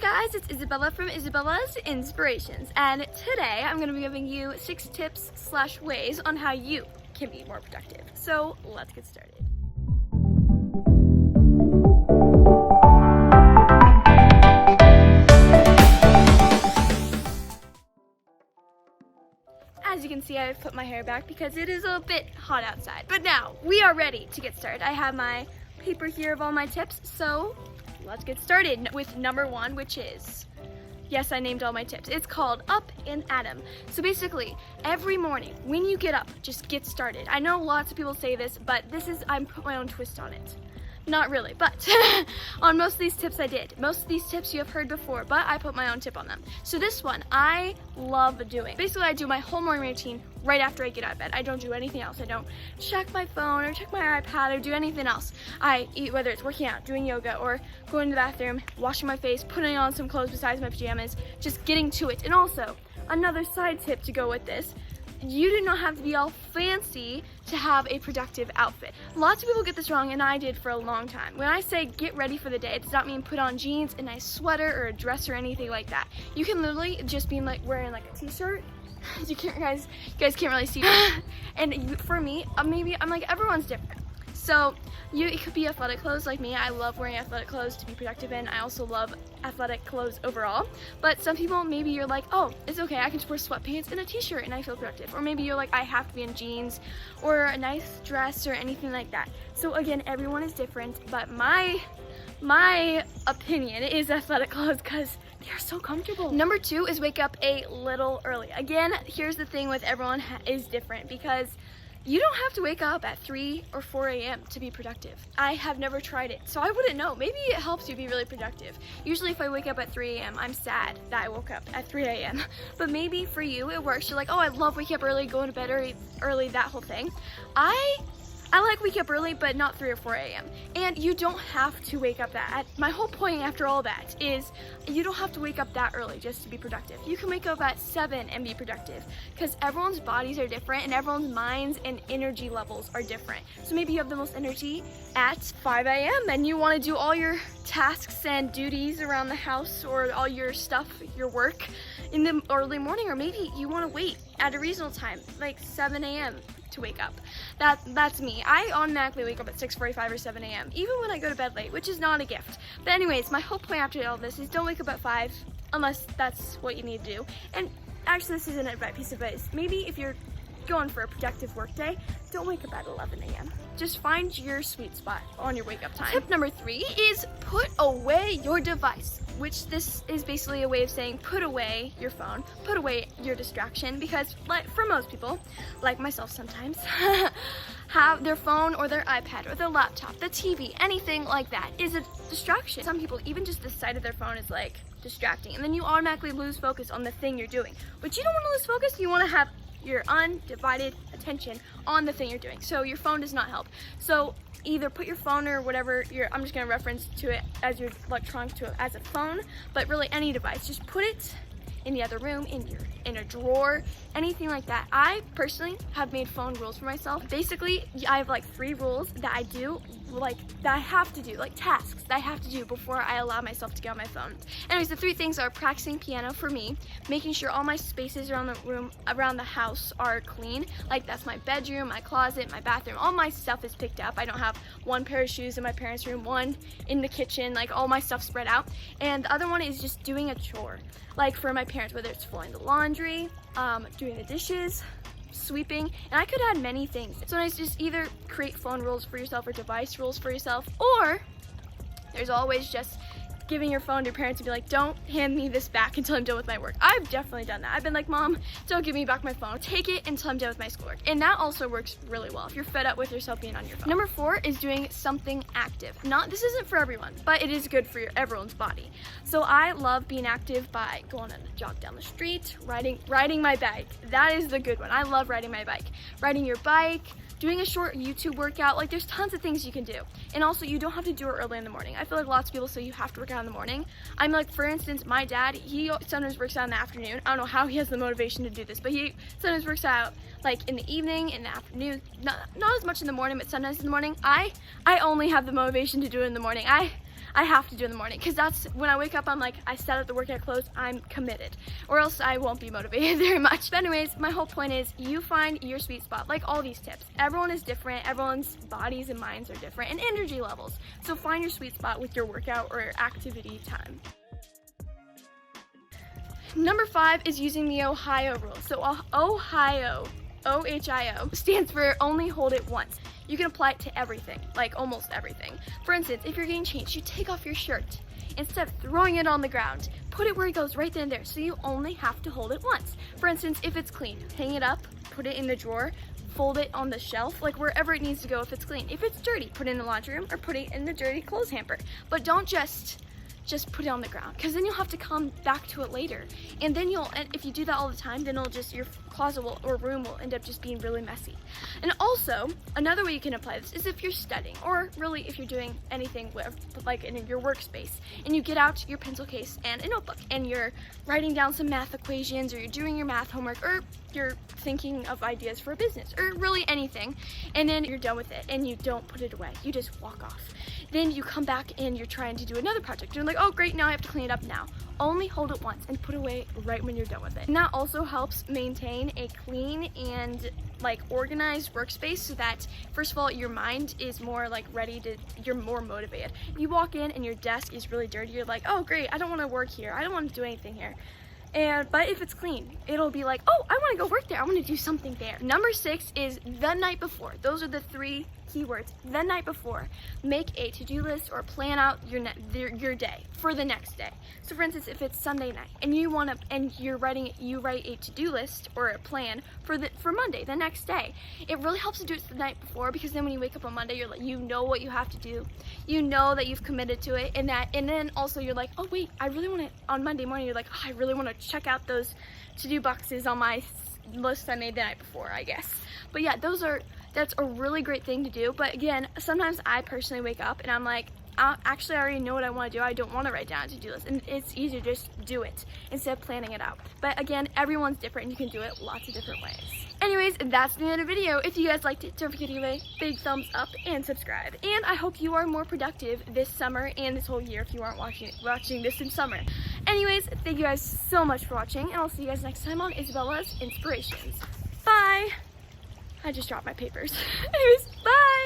guys, it's Isabella from Isabella's Inspirations, and today I'm going to be giving you 6 tips/ways on how you can be more productive. So let's get started. As you can see, I've put my hair back because it is a bit hot outside, but now we are ready to get started. I have my paper here of all my tips, so let's get started with number 1, which is, yes, I named all my tips. It's called Up and At 'em. So basically, every morning when you get up, just get started. I know lots of people say this, but I put my own twist on it. Not really, but on most of these tips I did. Most of these tips you have heard before, but I put my own tip on them. So this one, I love doing. Basically, I do my whole morning routine right after I get out of bed. I don't do anything else. I don't check my phone or check my iPad or do anything else. I eat, whether it's working out, doing yoga, or going to the bathroom, washing my face, putting on some clothes besides my pajamas, just getting to it. And also, another side tip to go with this, you do not have to be all fancy to have a productive outfit. Lots of people get this wrong, and I did for a long time. When I say get ready for the day, it does not mean put on jeans, a nice sweater, or a dress, or anything like that. You can literally just be like wearing like a t-shirt. You guys can't really see. And for me, maybe I'm like, everyone's different. So it could be athletic clothes like me. I love wearing athletic clothes to be productive in. I also love athletic clothes overall. But some people, maybe you're like, oh, it's okay, I can just wear sweatpants and a t-shirt and I feel productive. Or maybe you're like, I have to be in jeans or a nice dress or anything like that. So again, everyone is different, but my opinion is athletic clothes because they're so comfortable. Number 2 is wake up a little early. Again, here's the thing with everyone is different, because you don't have to wake up at 3 or 4 a.m. to be productive. I have never tried it, so I wouldn't know. Maybe it helps you be really productive. Usually if I wake up at 3 a.m., I'm sad that I woke up at 3 a.m. But maybe for you it works. You're like, oh, I love waking up early, going to bed early, that whole thing. I like waking up early, but not 3 or 4 a.m. And you don't have to wake up my whole point after all that is you don't have to wake up that early just to be productive. You can wake up at 7 and be productive, because everyone's bodies are different and everyone's minds and energy levels are different. So maybe you have the most energy at 5 a.m. and you want to do all your tasks and duties around the house or all your stuff, your work in the early morning, or maybe you want to wait at a reasonable time, like 7 a.m. to wake up. That's me. I automatically wake up at 6:45 or 7 a.m. even when I go to bed late, which is not a gift. But anyways, my whole point after all this is don't wake up at 5 unless that's what you need to do. And actually, this isn't a piece of advice. Maybe if you're going for a productive work day, don't wake up at 11 a.m. Just find your sweet spot on your wake up time. Tip number 3 is put away your device, which this is basically a way of saying put away your phone, put away your distraction, because like for most people, like myself sometimes, have their phone or their iPad or their laptop, the TV, anything like that is a distraction. Some people, even just the sight of their phone is like distracting, and then you automatically lose focus on the thing you're doing. But you don't want to lose focus, you want to have your undivided attention on the thing you're doing. So your phone does not help. So either put your phone or whatever I'm just going to reference to it as your electronics to it as a phone, but really any device, just put it in the other room, in a drawer, anything like that. I personally have made phone rules for myself. Basically, I have like 3 rules that I do, that I have to do, like tasks that I have to do before I allow myself to get on my phone. Anyways, the 3 things are practicing piano for me, making sure all my spaces around the room, around the house are clean. Like that's my bedroom, my closet, my bathroom, all my stuff is picked up. I don't have one pair of shoes in my parents' room, one in the kitchen, like all my stuff spread out. And the other one is just doing a chore. Like for my parents, whether it's folding the laundry, doing the dishes, sweeping, and I could add many things. So I just either create phone rules for yourself or device rules for yourself, or there's always just giving your phone to your parents and be like, don't hand me this back until I'm done with my work. I've definitely done that. I've been like, Mom, don't give me back my phone. Take it until I'm done with my schoolwork. And that also works really well if you're fed up with yourself being on your phone. Number 4 is doing something active. This isn't for everyone, but it is good for everyone's body. So I love being active by going on a jog down the street, riding my bike. That is the good one. I love riding my bike. Riding your bike, doing a short YouTube workout, like there's tons of things you can do. And also you don't have to do it early in the morning. I feel like lots of people say you have to work out in the morning. I'm like, for instance, my dad, he sometimes works out in the afternoon. I don't know how he has the motivation to do this, but he sometimes works out like in the evening, in the afternoon, not as much in the morning, but sometimes in the morning. I only have the motivation to do it in the morning. I have to do in the morning, because that's when I wake up, I'm like, I set up the workout clothes, I'm committed, or else I won't be motivated very much. But anyways, my whole point is you find your sweet spot. Like all these tips, everyone is different, everyone's bodies and minds are different, and energy levels. So find your sweet spot with your workout or activity time. Number 5 is using the Ohio rule. So Ohio, O-H-I-O, stands for only hold it once. You can apply it to everything, like almost everything. For instance, if you're getting changed, you take off your shirt. Instead of throwing it on the ground, put it where it goes, right then and there, so you only have to hold it once. For instance, if it's clean, hang it up, put it in the drawer, fold it on the shelf, like wherever it needs to go if it's clean. If it's dirty, put it in the laundry room or put it in the dirty clothes hamper. But don't just put it on the ground, because then you'll have to come back to it later. And then if you do that all the time, then your closet or room will end up just being really messy. And also, another way you can apply this is if you're studying, or really if you're doing anything like in your workspace, and you get out your pencil case and a notebook, and you're writing down some math equations, or you're doing your math homework, or you're thinking of ideas for a business, or really anything, and then you're done with it, and you don't put it away, you just walk off. Then you come back and you're trying to do another project. You're like, oh great, now I have to clean it up now. Only hold it once and put it away right when you're done with it. And that also helps maintain a clean and organized workspace, so that first of all, your mind is more you're more motivated. If you walk in and your desk is really dirty, you're like, oh great, I don't want to work here. I don't want to do anything here. But if it's clean, it'll be like, oh, I want to go work there. I want to do something there. Number 6 is the night before. Those are the 3 keywords. The night before, make a to-do list or plan out your day for the next day. So for instance, if it's Sunday night and you write a to-do list or a plan for Monday, the next day. It really helps to do it the night before, because then when you wake up on Monday, you're like, you know what you have to do. You know that you've committed to it, and then also you're like, oh wait, I really want to, on Monday morning, you're like, oh, I really want to check out those to-do boxes on my list I made the night before, I guess. But yeah, that's a really great thing to do. But again, sometimes I personally wake up and I'm like, actually, I already know what I want to do. I don't want to write down a to-do list, and it's easier to just do it instead of planning it out. But again, everyone's different and you can do it lots of different ways. Anyways, that's the end of the video. If you guys liked it, don't forget to give a big thumbs up and subscribe. And I hope you are more productive this summer and this whole year if you aren't watching this in summer. Anyways, thank you guys so much for watching, and I'll see you guys next time on Isabella's Inspirations. Bye! I just dropped my papers. Anyways, bye!